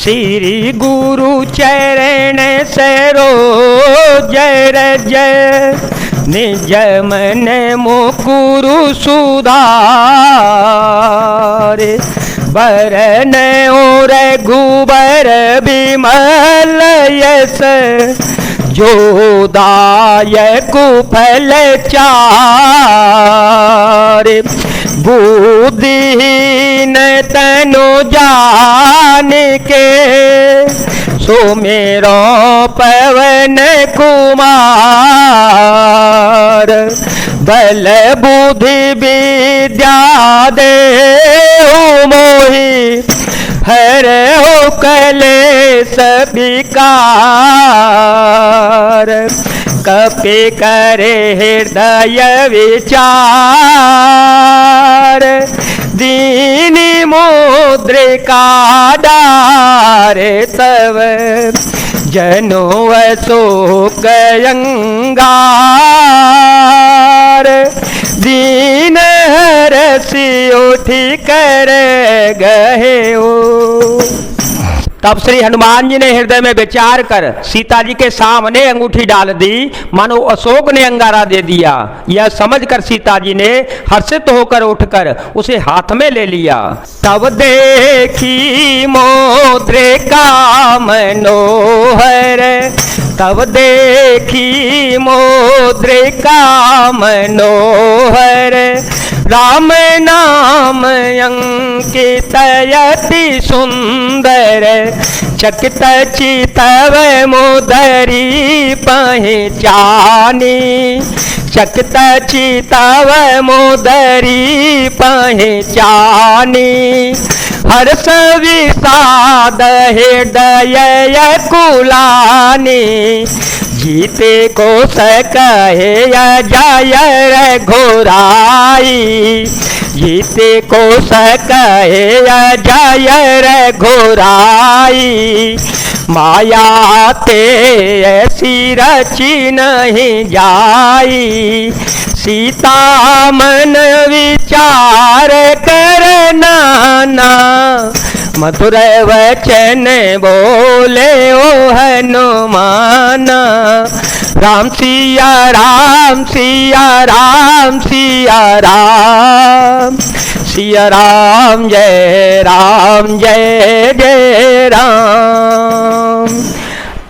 श्री गुरु चरण सरो जय जय निज मन मुकुरु सुधारे बरन और गुबर विमल यस जो दायक फल चारे बुद्धिहीन तनु जान के सुमेरो पवन कुमार बल बुद्धि विद्या दे मोहि हर हो कलेश विकार कपि करे हृदय विचार दीनी मुद्रिका डारे तव जनो अशोक अंगार दीन हरसि उठी कर गए हो। तब श्री हनुमान जी ने हृदय में विचार कर सीता जी के सामने अंगूठी डाल दी, मानो अशोक ने अंगारा दे दिया। यह समझकर सीता जी ने हर्षित होकर उठकर उसे हाथ में ले लिया। तब देखी मुद्रिका मनोहर, तब देखी मुद्रिका मनोहर, राम नाम अंकित अति सुंदर, चकित चितव मुदरी पहचानी, चकित चितव मुदरी पहचानी, हर्ष विषाद हृदय कुलानी, जीते को सकहे जय रघुराई, जीते को सकहे जय रघुराई, माया ते ऐसी रची नहीं जाई, सीता मन विचार कर नाना, मधुर वचन बोले ओ हनुमान, राम सिया राम सिया राम सिया राम, सिया राम जय जय राम।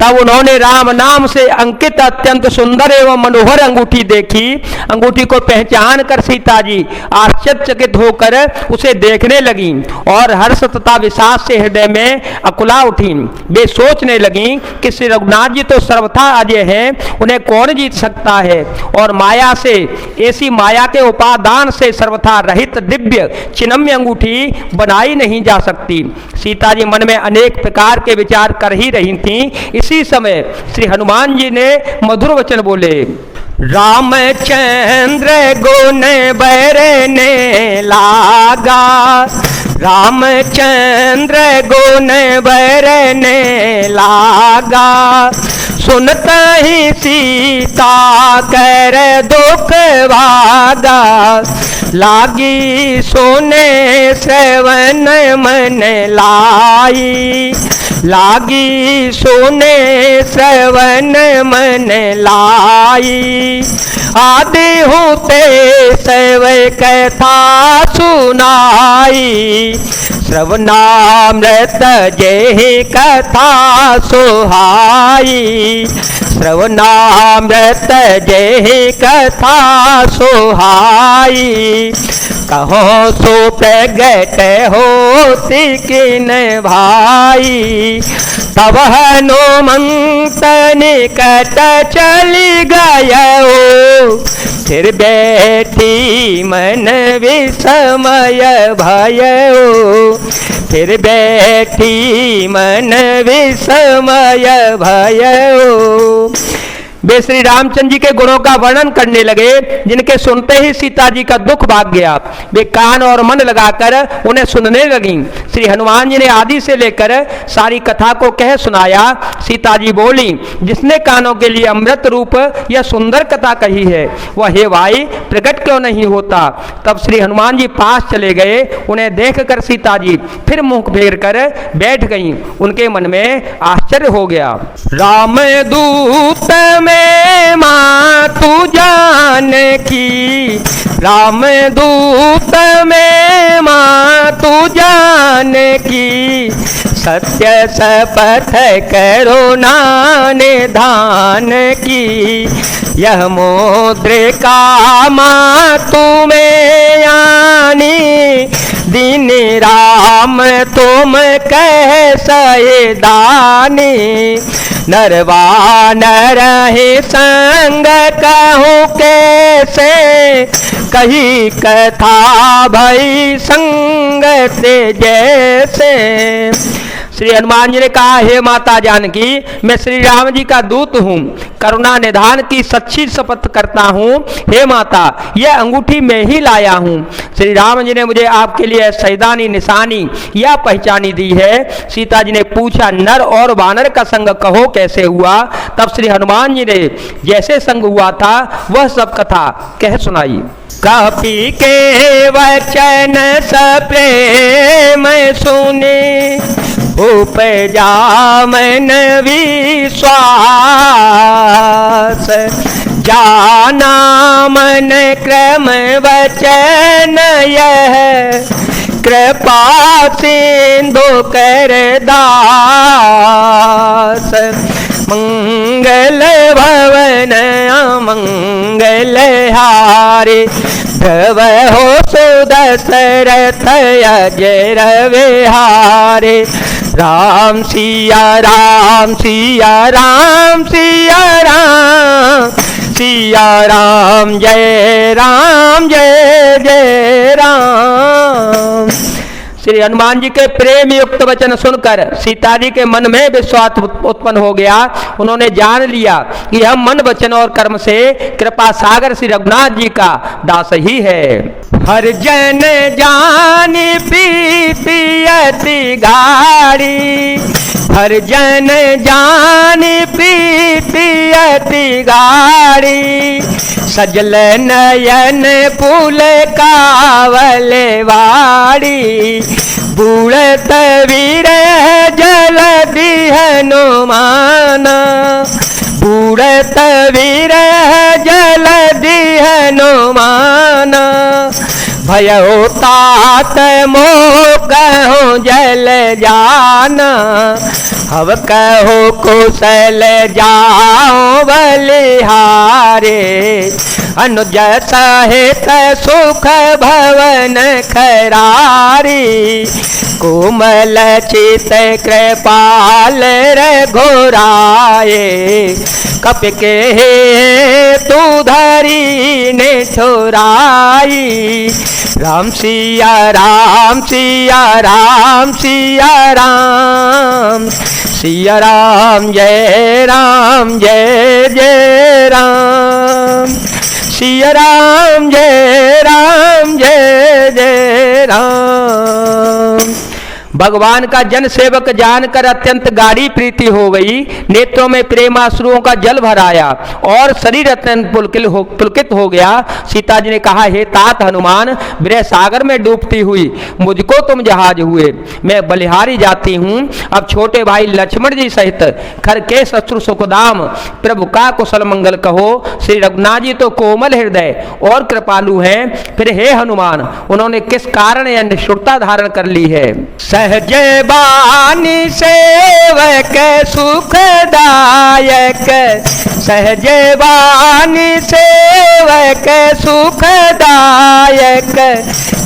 तब उन्होंने राम नाम से अंकित अत्यंत सुंदर एवं मनोहर अंगूठी देखी। अंगूठी को पहचान कर सीता जी आश्चर्यचकित होकर उसे देखने लगी और हर्ष तथा विषाद से हृदय में अकुला उठी। वे सोचने लगी कि श्री रघुनाथ जी तो सर्वथा अजय हैं, उन्हें कौन जीत सकता है, और माया से, ऐसी माया के उपादान से सर्वथा रहित दिव्य चिन्मय अंगूठी बनाई नहीं जा सकती। सीता जी मन में अनेक प्रकार के विचार कर ही रही थी। इसी समय श्री हनुमान जी ने मधुर वचन बोले, रामचंद्र गुण बरने लागा, रामचंद्र गुण बरने लागा, सुनता ही सीता कर दुख भागा, लागी सोने श्रवण मन लाई, लागी सोने श्रवण मन लाई, आदि होते सव कथा सुनाई, श्रवणामृत जेहि कथा सुहाई, श्रवणामृत जेहि कथा सुहाई, कहो सो प्रगट होती किन भाई, तब हनुमंत निकट चली गयो, फिर बैठी मन विस्मय भयो, फिर बैठी मन विस्मय भयो, वे श्री रामचंद्र जी के गुणों का वर्णन करने लगे, जिनके सुनते ही सीता जी का दुख भाग गया। वे कान और मन लगाकर उन्हें सुनने लगी। श्री हनुमान जी ने आदि से लेकर सारी कथा को कह सुनाया। सीता जी बोली, जिसने कानों के लिए अमृत रूप यह सुंदर कथा कही है, वह हे भाई प्रकट क्यों नहीं होता। तब श्री हनुमान जी पास चले गए। उन्हें देखकर सीता जी फिर मुंह फेर कर बैठ गईं। उनके मन में आश्चर्य हो गया। राम दूत में मां तू जान की, राम दूत में मां तू जान की, सत्य शपथ करुणा निधान की, यह मुद्रिका मां तुम्हें आनी, दीन राम तुम कैसे दानी, नरवानर ही संग कहूँ कैसे, कही कथा भई संगत जैसे। श्री हनुमान जी ने कहा, हे माता जानकी, मैं श्री राम जी का दूत हूँ, करुणा निधान की सच्ची शपथ करता हूँ। हे माता, यह अंगूठी मैं ही लाया हूँ। श्री राम जी ने मुझे आपके लिए सैदानी निशानी या पहचानी दी है। सीता जी ने पूछा, नर और वानर का संग कहो कैसे हुआ। तब श्री हनुमान जी ने जैसे संग हुआ था वह सब कथा कह सुनाई। कपि के वचन सप्रेम सुने, उपजा मन विश्वास, जाना मन क्रम वचन यह, कृपा सिंधु कर दास, मंगल भवन अमंगल हारे, ध्रुव हो सुदशरथ अजर विहारे, राम सिया राम सिया राम सिया राम, सिया राम जय जय राम। श्री हनुमान जी के प्रेम युक्त वचन सुनकर सीता जी के मन में विश्वास उत्पन्न हो गया। उन्होंने जान लिया कि हम मन वचन और कर्म से कृपा सागर श्री रघुनाथ जी का दास ही है। हर जन जान प्रीति गाड़ी, हर जन जान प्रीति गाड़ी, सजल नयन पुल कावल वाड़ी, बूढ़त वीर जल हनुमाना, बूढ़त वीर जल हनुमाना, भयो तात मोह कहो जल जाना, हव कहो कुशल जाओ बलिहारे, अनुज सहित सुख भवन खरारी, कोमल चित कृपाल रघुराए, कपि के तू धरी ने छोराई, राम सिया राम सिया राम सिया राम, सिया राम जय जय राम, सिया राम जय जय राम। भगवान का जन सेवक जानकर अत्यंत गाढ़ी प्रीति हो गई। नेत्रों में प्रेमाश्रुओं का जल भर आया और शरीर अत्यंत पुलकित हो गया। सीता जी ने कहा, हे तात हनुमान, विरह सागर में डूबती हुई मुझको तुम जहाज हुए, मैं बलिहारी जाती हूँ। अब छोटे भाई लक्ष्मण जी सहित खर के शत्रु सुखदाम प्रभु का कुशल मंगल कहो। श्री रघुनाथ जी तो कोमल हृदय और कृपालु हैं, फिर हे हनुमान उन्होंने किस कारण यह निष्ठुरता धारण कर ली है। सहज बानी सेवक सुखदायक, सहज बानी सेवक सुखदायक,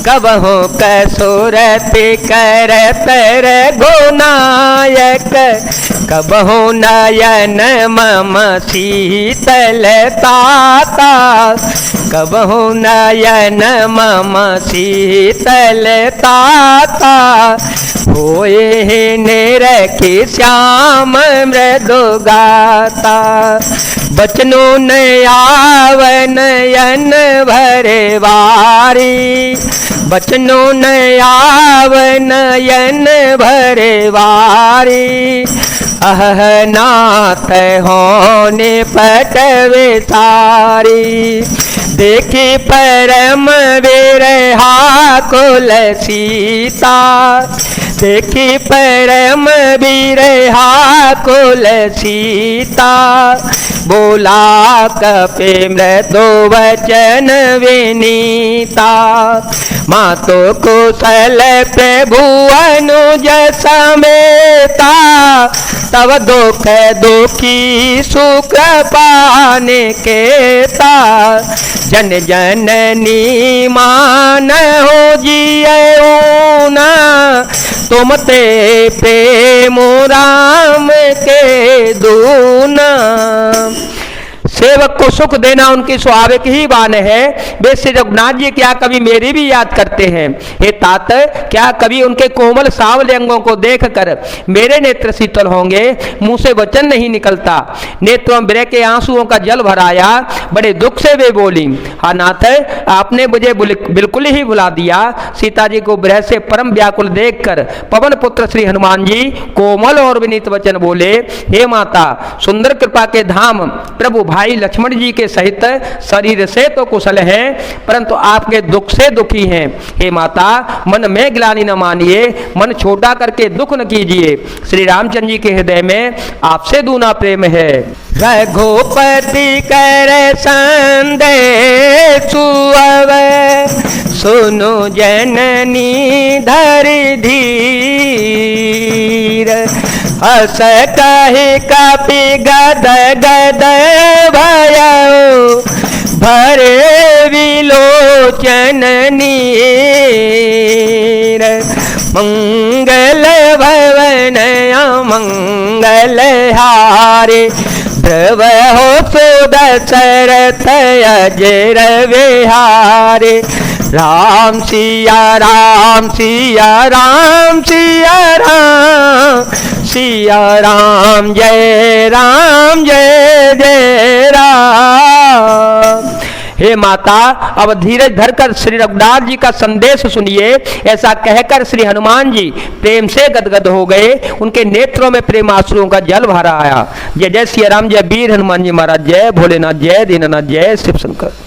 कबहु कसुरति करत रघुनायक, कबहु नयन मम शीतलताता, कबहु नयन मम शीतलताता, होए निरखि श्याम मृदु गाता, बचनों न आव नयन भरे वारी, बचनों न आव नयन भरे वारी, अह नाथ होने पटवे सारी, देखी परम विरहा कुल सीता, देखी परम विरहा कुल सीता, बोला कपे मृदु वचन विनीता, मातो कुशल प्रभु अनुज समेता, तब दुख दुखी सुख पाने केता, जन जननी मान हो जियो ना, तुम ते प्रेम राम के दूना। सेवक को सुख देना उनकी स्वाभाविक ही बान है। वे श्री रघुनाथ जी क्या कभी मेरी भी याद करते हैं? हे तात, क्या कभी उनके कोमल सांवले अंगों को देखकर मेरे नेत्र शीतल होंगे? मुंह से वचन नहीं निकलता, नेत्रों में विरह के आंसुओं का जल भराया। बड़े दुख से वे बोली, हा नाथ, आपने मुझे बिल्कुल ही भुला दिया। सीता जी को विरह से परम व्याकुल देखकर पवन पुत्र श्री हनुमान जी कोमल और विनीत वचन बोले, हे माता, सुंदर कृपा के धाम प्रभु भाई लक्ष्मण जी के सहित शरीर से तो कुशल है, परंतु आपके दुख से दुखी हैं। हे माता, मन में ग्लानि न मानिए, मन छोटा करके दुख न कीजिए। श्री रामचंद्र जी के हृदय में आपसे दूना प्रेम है। रघुपति कर संदेश सुअव, सुनो जननी धर धीर, हस कहे कपि गद गद भयो, भरे विलोचन नीर, मंगल भवन अमंगल हारे, ध्रुव हो सुदशरथ अजर विहारे, राम सिया राम सिया राम सिया राम, सिया राम जय जय राम। हे माता, अब धीरज धरकर श्री रघुनाथ जी का संदेश सुनिए। ऐसा कहकर श्री हनुमान जी प्रेम से गदगद हो गए। उनके नेत्रों में प्रेम आंसुओं का जल भरा आया। जय जय सिया राम, जय वीर हनुमान जी महाराज, जय भोलेनाथ, जय दीनानाथ, जय शिव शंकर।